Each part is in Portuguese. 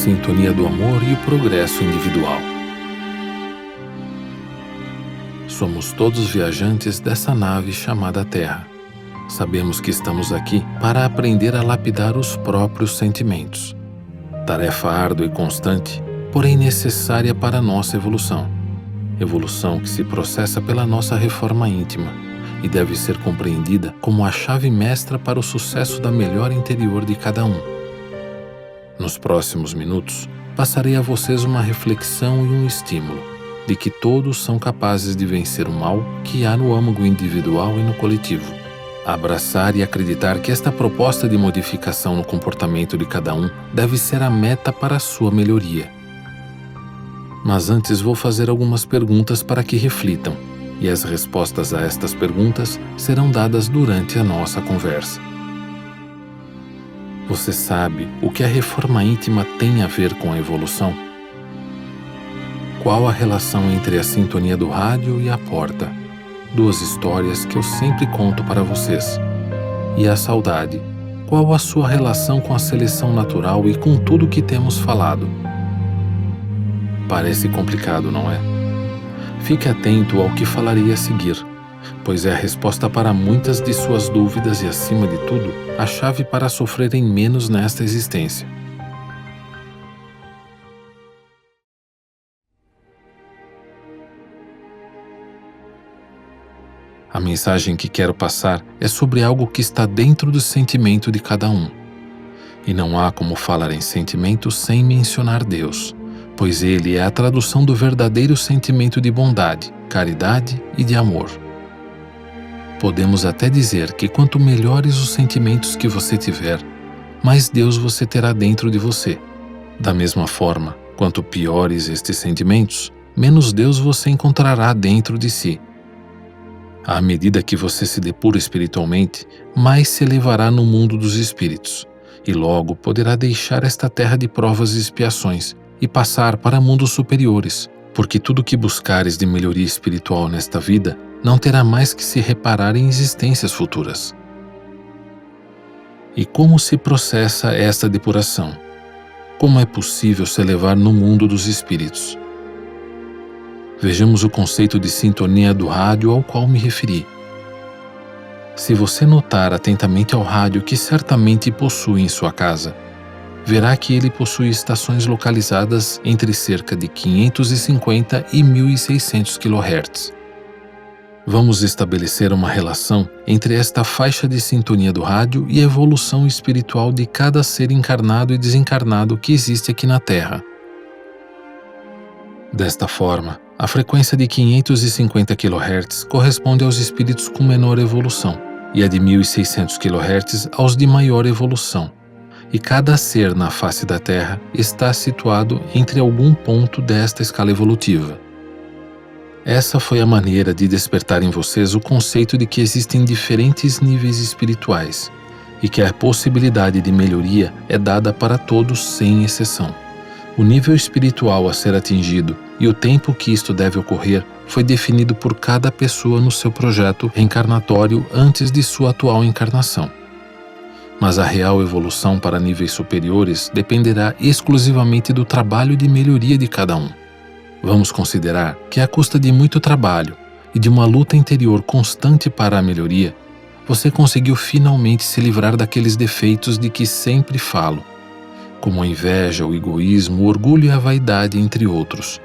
sintonia do amor e o progresso individual. Somos todos viajantes dessa nave chamada Terra. Sabemos que estamos aqui para aprender a lapidar os próprios sentimentos. Tarefa árdua e constante, porém necessária para a nossa evolução. Evolução que se processa pela nossa reforma íntima e deve ser compreendida como a chave mestra para o sucesso da melhora interior de cada um. Nos próximos minutos, passarei a vocês uma reflexão e um estímulo de que todos são capazes de vencer o mal que há no âmago individual e no coletivo. Abraçar e acreditar que esta proposta de modificação no comportamento de cada um deve ser a meta para a sua melhoria. Mas antes vou fazer algumas perguntas para que reflitam, e as respostas a estas perguntas serão dadas durante a nossa conversa. Você sabe o que a reforma íntima tem a ver com a evolução? Qual a relação entre a sintonia do rádio e a porta? Duas histórias que eu sempre conto para vocês. E a saudade? Qual a sua relação com a seleção natural e com tudo que temos falado? Parece complicado, não é? Fique atento ao que falarei a seguir, pois é a resposta para muitas de suas dúvidas e, acima de tudo, a chave para sofrerem menos nesta existência. A mensagem que quero passar é sobre algo que está dentro do sentimento de cada um. E não há como falar em sentimento sem mencionar Deus, pois Ele é a tradução do verdadeiro sentimento de bondade, caridade e de amor. Podemos até dizer que quanto melhores os sentimentos que você tiver, mais Deus você terá dentro de você. Da mesma forma, quanto piores estes sentimentos, menos Deus você encontrará dentro de si. À medida que você se depura espiritualmente, mais se elevará no mundo dos espíritos, e logo poderá deixar esta terra de provas e expiações e passar para mundos superiores, porque tudo que buscares de melhoria espiritual nesta vida não terá mais que se reparar em existências futuras. E como se processa esta depuração? Como é possível se elevar no mundo dos espíritos? Vejamos o conceito de sintonia do rádio ao qual me referi. Se você notar atentamente ao rádio que certamente possui em sua casa, verá que ele possui estações localizadas entre cerca de 550 e 1600 kHz. Vamos estabelecer uma relação entre esta faixa de sintonia do rádio e a evolução espiritual de cada ser encarnado e desencarnado que existe aqui na Terra. Desta forma, a frequência de 550 kHz corresponde aos espíritos com menor evolução e a de 1600 kHz aos de maior evolução. E cada ser na face da Terra está situado entre algum ponto desta escala evolutiva. Essa foi a maneira de despertar em vocês o conceito de que existem diferentes níveis espirituais e que a possibilidade de melhoria é dada para todos sem exceção. O nível espiritual a ser atingido e o tempo que isto deve ocorrer foi definido por cada pessoa no seu projeto reencarnatório antes de sua atual encarnação. Mas a real evolução para níveis superiores dependerá exclusivamente do trabalho de melhoria de cada um. Vamos considerar que, à custa de muito trabalho e de uma luta interior constante para a melhoria, você conseguiu finalmente se livrar daqueles defeitos de que sempre falo, como a inveja, o egoísmo, o orgulho e a vaidade, entre outros.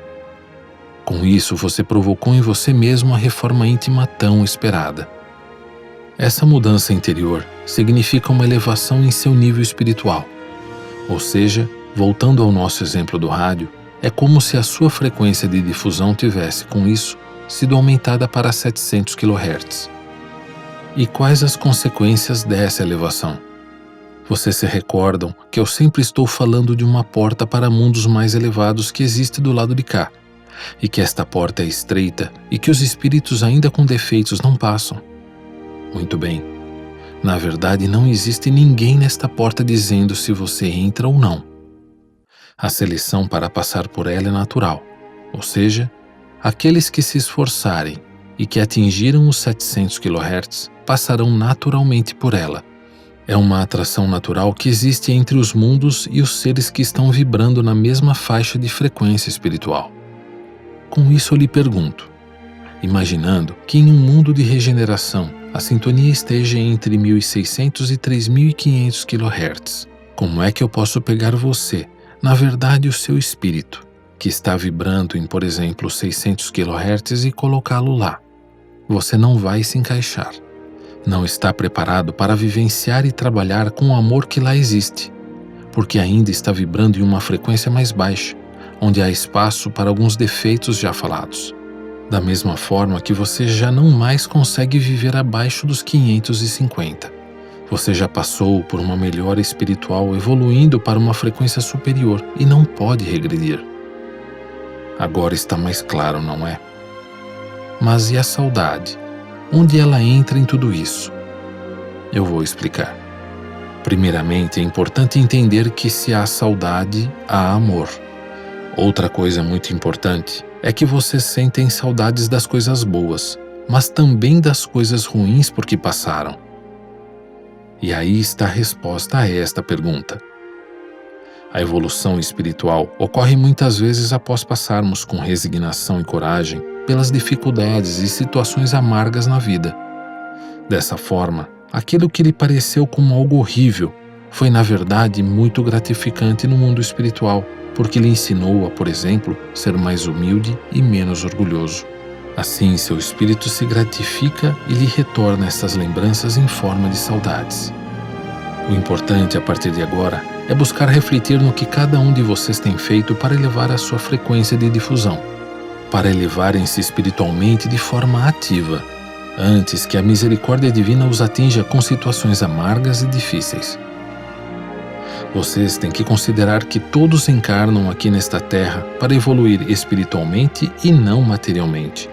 Com isso, você provocou em você mesmo a reforma íntima tão esperada. Essa mudança interior significa uma elevação em seu nível espiritual. Ou seja, voltando ao nosso exemplo do rádio, é como se a sua frequência de difusão tivesse, com isso, sido aumentada para 700 kHz. E quais as consequências dessa elevação? Vocês se recordam que eu sempre estou falando de uma porta para mundos mais elevados que existe do lado de cá, e que esta porta é estreita e que os espíritos ainda com defeitos não passam. Muito bem. Na verdade, não existe ninguém nesta porta dizendo se você entra ou não. A seleção para passar por ela é natural, ou seja, aqueles que se esforçarem e que atingiram os 700 kHz passarão naturalmente por ela. É uma atração natural que existe entre os mundos e os seres que estão vibrando na mesma faixa de frequência espiritual. Com isso eu lhe pergunto, imaginando que em um mundo de regeneração a sintonia esteja entre 1600 e 3500 kHz, como é que eu posso pegar você, na verdade o seu espírito, que está vibrando em, por exemplo, 600 kHz e colocá-lo lá? Você não vai se encaixar. Não está preparado para vivenciar e trabalhar com o amor que lá existe, porque ainda está vibrando em uma frequência mais baixa, onde há espaço para alguns defeitos já falados. Da mesma forma que você já não mais consegue viver abaixo dos 550. Você já passou por uma melhora espiritual evoluindo para uma frequência superior e não pode regredir. Agora está mais claro, não é? Mas e a saudade? Onde ela entra em tudo isso? Eu vou explicar. Primeiramente, é importante entender que se há saudade, há amor. Outra coisa muito importante é que vocês sentem saudades das coisas boas, mas também das coisas ruins por que passaram. E aí está a resposta a esta pergunta. A evolução espiritual ocorre muitas vezes após passarmos com resignação e coragem pelas dificuldades e situações amargas na vida. Dessa forma, aquilo que lhe pareceu como algo horrível foi na verdade muito gratificante no mundo espiritual, porque lhe ensinou a, por exemplo, ser mais humilde e menos orgulhoso. Assim, seu espírito se gratifica e lhe retorna essas lembranças em forma de saudades. O importante a partir de agora é buscar refletir no que cada um de vocês tem feito para elevar a sua frequência de difusão, para elevarem-se espiritualmente de forma ativa, antes que a misericórdia divina os atinja com situações amargas e difíceis. Vocês têm que considerar que todos encarnam aqui nesta terra para evoluir espiritualmente e não materialmente.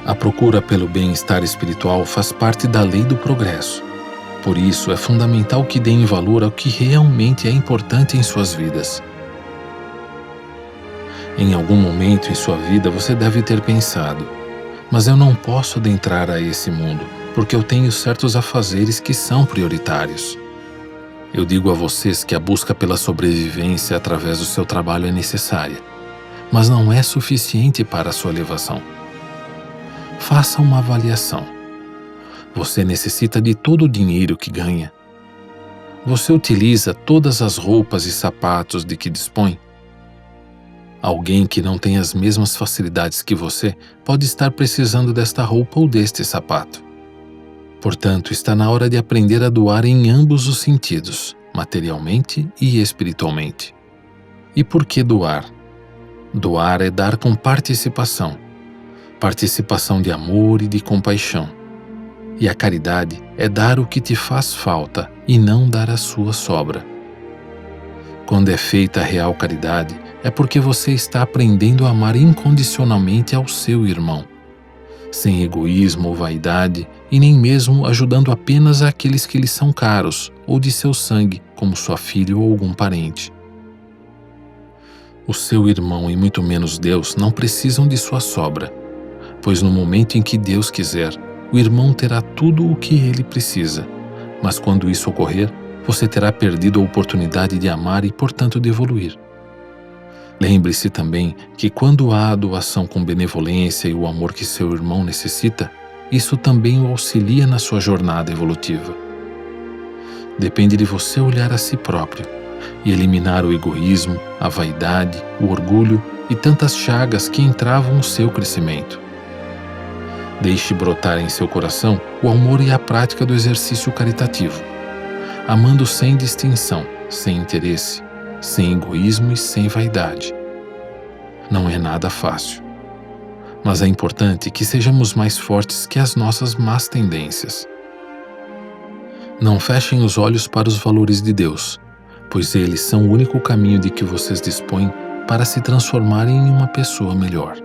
A procura pelo bem-estar espiritual faz parte da lei do progresso. Por isso, é fundamental que deem valor ao que realmente é importante em suas vidas. Em algum momento em sua vida você deve ter pensado, mas eu não posso adentrar a esse mundo, porque eu tenho certos afazeres que são prioritários. Eu digo a vocês que a busca pela sobrevivência através do seu trabalho é necessária, mas não é suficiente para a sua elevação. Faça uma avaliação. Você necessita de todo o dinheiro que ganha? Você utiliza todas as roupas e sapatos de que dispõe? Alguém que não tem as mesmas facilidades que você pode estar precisando desta roupa ou deste sapato. Portanto, está na hora de aprender a doar em ambos os sentidos, materialmente e espiritualmente. E por que doar? Doar é dar com participação. Participação de amor e de compaixão. E a caridade é dar o que te faz falta e não dar a sua sobra. Quando é feita a real caridade, é porque você está aprendendo a amar incondicionalmente ao seu irmão, sem egoísmo ou vaidade, e nem mesmo ajudando apenas aqueles que lhe são caros ou de seu sangue, como sua filha ou algum parente. O seu irmão e muito menos Deus não precisam de sua sobra, pois no momento em que Deus quiser, o irmão terá tudo o que ele precisa, mas quando isso ocorrer, você terá perdido a oportunidade de amar e, portanto, de evoluir. Lembre-se também que quando há a doação com benevolência e o amor que seu irmão necessita, isso também o auxilia na sua jornada evolutiva. Depende de você olhar a si próprio e eliminar o egoísmo, a vaidade, o orgulho e tantas chagas que entravam o seu crescimento. Deixe brotar em seu coração o amor e a prática do exercício caritativo, amando sem distinção, sem interesse, sem egoísmo e sem vaidade. Não é nada fácil, mas é importante que sejamos mais fortes que as nossas más tendências. Não fechem os olhos para os valores de Deus, pois eles são o único caminho de que vocês dispõem para se transformarem em uma pessoa melhor.